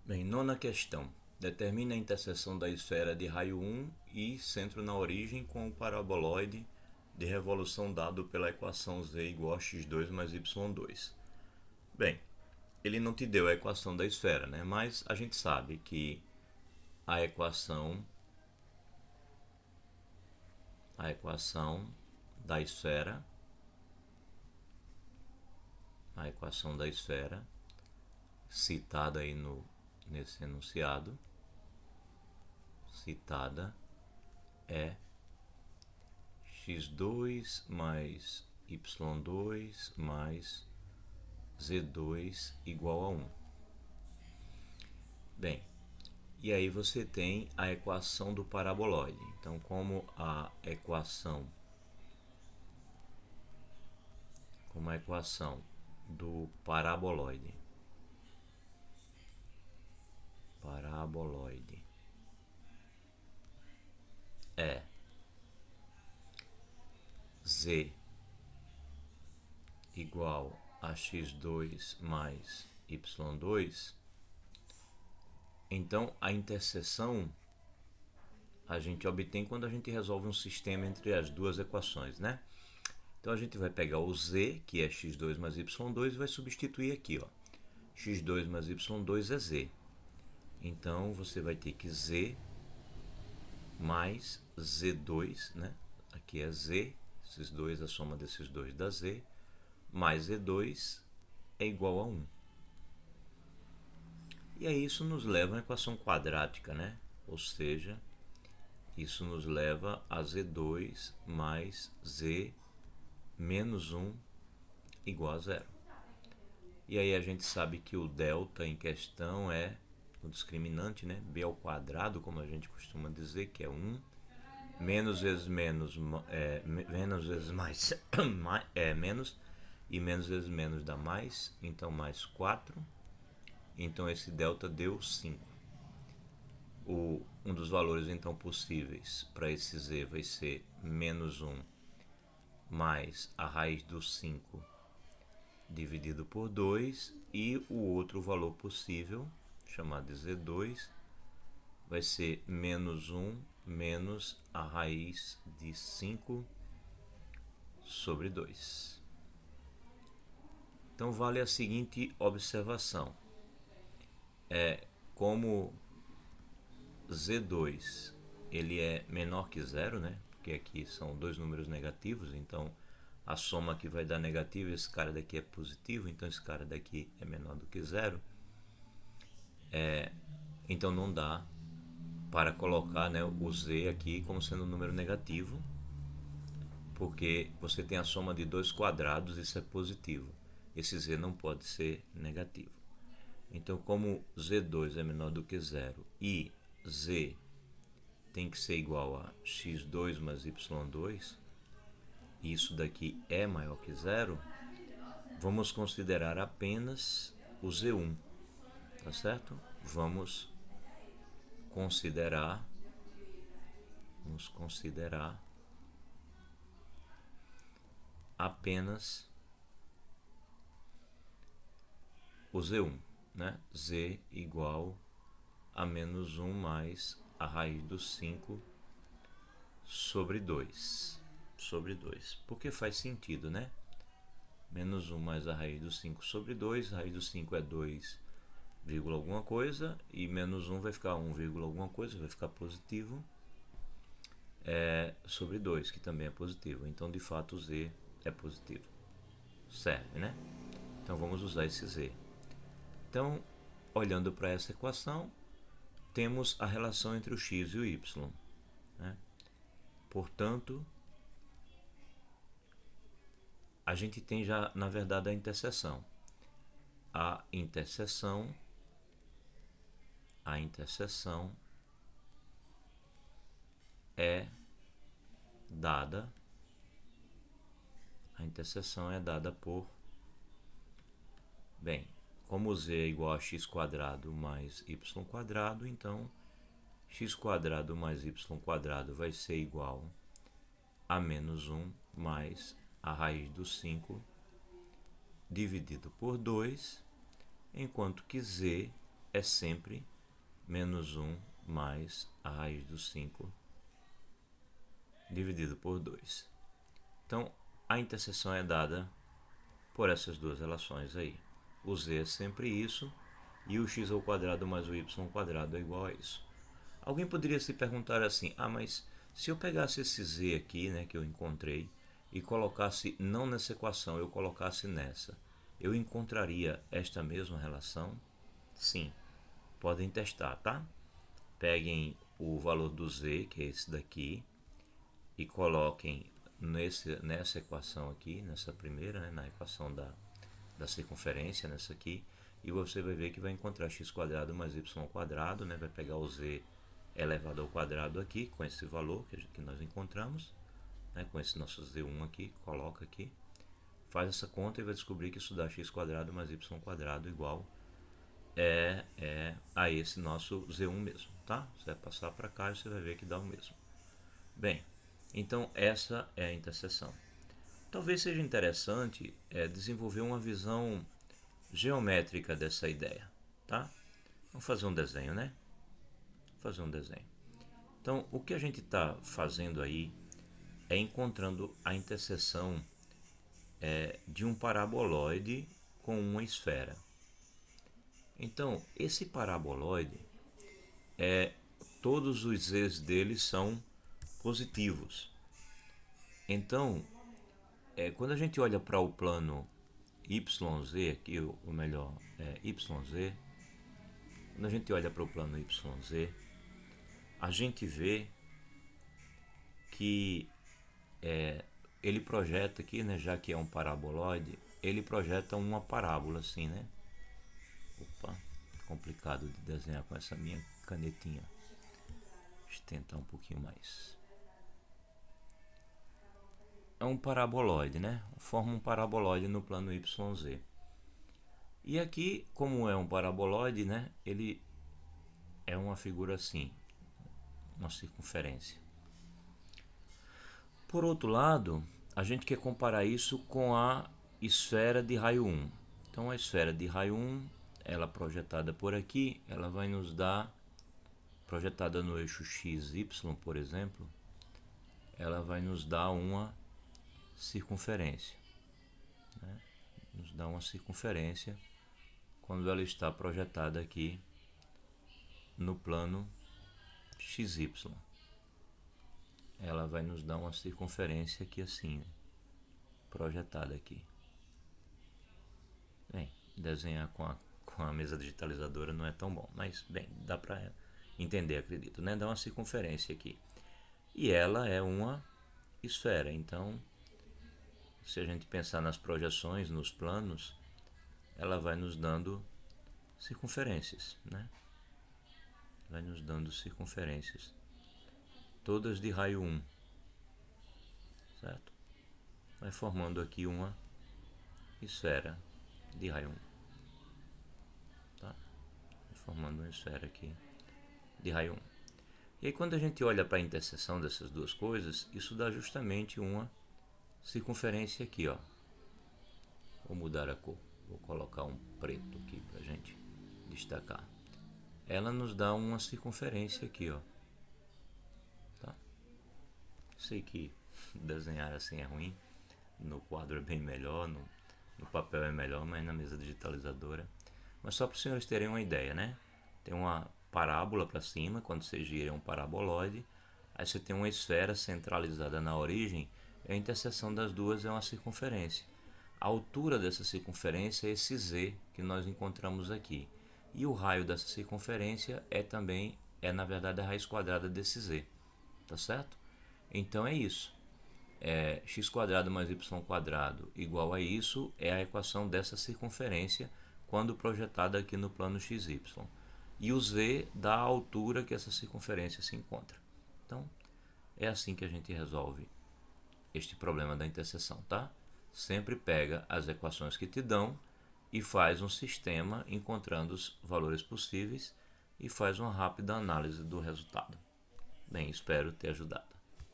Bem, nona questão. Determine a interseção da esfera de raio 1 e centro na origem com o paraboloide de revolução dado pela equação z igual a x2 mais y2. Bem, ele não te deu a equação da esfera, né? Mas a gente sabe que a equação da esfera, a equação da esfera citada aí nesse enunciado, citada é x2 mais y2 mais z2 igual a 1. Bem, e aí você tem a equação do paraboloide. Então, como a equação do paraboloide é z igual a x2 mais y2, então a interseção a gente obtém quando a gente resolve um sistema entre as duas equações, né? Então a gente vai pegar o z, que é x2 mais y2, e vai substituir aqui, ó. x2 mais y2 é z. Então você vai ter que z mais z2, né? Aqui é z, esses dois, a soma desses dois dá z, mais z2 é igual a 1. E aí isso nos leva a uma equação quadrática, né? Ou seja, isso nos leva a z2 mais z menos 1 igual a zero. E aí a gente sabe que o delta em questão é o discriminante, né? B ao quadrado, como a gente costuma dizer, que é 1. Menos vezes menos, menos vezes mais é menos, e menos vezes menos dá mais, então mais 4. Então esse delta deu 5. Um dos valores então possíveis para esse z vai ser menos 1 mais a raiz do 5 dividido por 2, e o outro valor possível, chamado de z2, vai ser menos 1 menos a raiz de 5 sobre 2. Então vale a seguinte observação. Como z2 ele é menor que zero, né? Porque aqui são dois números negativos, então a soma que vai dar negativo, esse cara daqui é positivo, então esse cara daqui é menor do que zero. Então não dá para colocar, né, o z aqui como sendo um número negativo, porque você tem a soma de dois quadrados, isso é positivo. Esse z não pode ser negativo. Então, como z2 é menor do que zero e z tem que ser igual a x2 mais y2, e isso daqui é maior que zero, vamos considerar apenas o z1, tá certo? Vamos considerar apenas o z1, né? Z igual a menos 1 mais a raiz do 5 sobre 2. Porque faz sentido, né? Menos 1 mais a raiz do 5 sobre 2. A raiz do 5 é 2, alguma coisa. E menos 1 vai ficar 1, alguma coisa. Vai ficar positivo. Sobre 2, que também é positivo. Então, de fato, o z é positivo. Serve, né? Então, vamos usar esse z. Então, olhando para essa equação, temos a relação entre o x e o y, né? Portanto, a gente tem já, na verdade, a interseção. A interseção é dada por, bem, como z é igual a x quadrado mais y quadrado, então x quadrado mais y quadrado vai ser igual a menos 1 mais a raiz do 5 dividido por 2, enquanto que z é sempre menos 1 mais a raiz do 5 dividido por 2. Então, a interseção é dada por essas duas relações aí. O z é sempre isso, e o x ao quadrado mais o y ao quadrado é igual a isso. Alguém poderia se perguntar assim, mas se eu pegasse esse z aqui, né, que eu encontrei, e colocasse não nessa equação, eu colocasse nessa, eu encontraria esta mesma relação? Sim, podem testar, tá? Peguem o valor do z, que é esse daqui, e coloquem nessa equação aqui, nessa primeira, né, na equação da circunferência, nessa aqui, e você vai ver que vai encontrar x² mais y², né, vai pegar o z elevado ao quadrado aqui, com esse valor que nós encontramos, né, com esse nosso z1 aqui, coloca aqui, faz essa conta e vai descobrir que isso dá x² mais y² igual a esse nosso z1 mesmo, tá? Você vai passar para cá e você vai ver que dá o mesmo. Bem, então essa é a interseção. Talvez seja interessante desenvolver uma visão geométrica dessa ideia, tá? Vamos fazer um desenho, né? Fazer um desenho. Então, o que a gente está fazendo aí é encontrando a interseção de um paraboloide com uma esfera. Então, esse paraboloide, todos os z's dele são positivos. Então, quando a gente olha para o plano YZ, aqui, ou melhor, YZ, quando a gente olha para o plano YZ, a gente vê que ele projeta aqui, né, já que é um paraboloide, ele projeta uma parábola assim, né? Opa, complicado de desenhar com essa minha canetinha. Deixa eu tentar um pouquinho mais. É um paraboloide, né? Forma um paraboloide no plano YZ. E aqui, como é um paraboloide, né? Ele é uma figura assim, uma circunferência. Por outro lado, a gente quer comparar isso com a esfera de raio 1. Então, a esfera de raio 1, ela projetada por aqui, ela vai nos dar, projetada no eixo XY, por exemplo, ela vai nos dar uma circunferência, né? Nos dá uma circunferência quando ela está projetada aqui no plano XY. Ela vai nos dar uma circunferência aqui assim, né? Projetada aqui. Bem, desenhar com a mesa digitalizadora não é tão bom, mas bem, dá para entender, acredito, né? Dá uma circunferência aqui. E ela é uma esfera, então se a gente pensar nas projeções, nos planos, ela vai nos dando circunferências, né? Vai nos dando circunferências, todas de raio 1, certo? Vai formando aqui uma esfera de raio 1, tá? Vai formando uma esfera aqui de raio 1. E aí quando a gente olha para a interseção dessas duas coisas, isso dá justamente uma circunferência aqui, ó. Vou mudar a cor, vou colocar um preto aqui para a gente destacar. Ela nos dá uma circunferência aqui, ó. Tá? Sei que desenhar assim é ruim, no quadro é bem melhor, no papel é melhor, mas na mesa digitalizadora. Mas só para os senhores terem uma ideia, né? Tem uma parábola para cima, quando você gira é um paraboloide. Aí você tem uma esfera centralizada na origem, e a interseção das duas é uma circunferência. A altura dessa circunferência é esse z que nós encontramos aqui. E o raio dessa circunferência na verdade a raiz quadrada desse z. Tá certo? Então é isso. X² mais y² igual a isso é a equação dessa circunferência quando projetada aqui no plano XY. E o z dá a altura que essa circunferência se encontra. Então, é assim que a gente resolve este problema da interseção, tá? Sempre pega as equações que te dão e faz um sistema encontrando os valores possíveis e faz uma rápida análise do resultado. Bem, espero ter ajudado.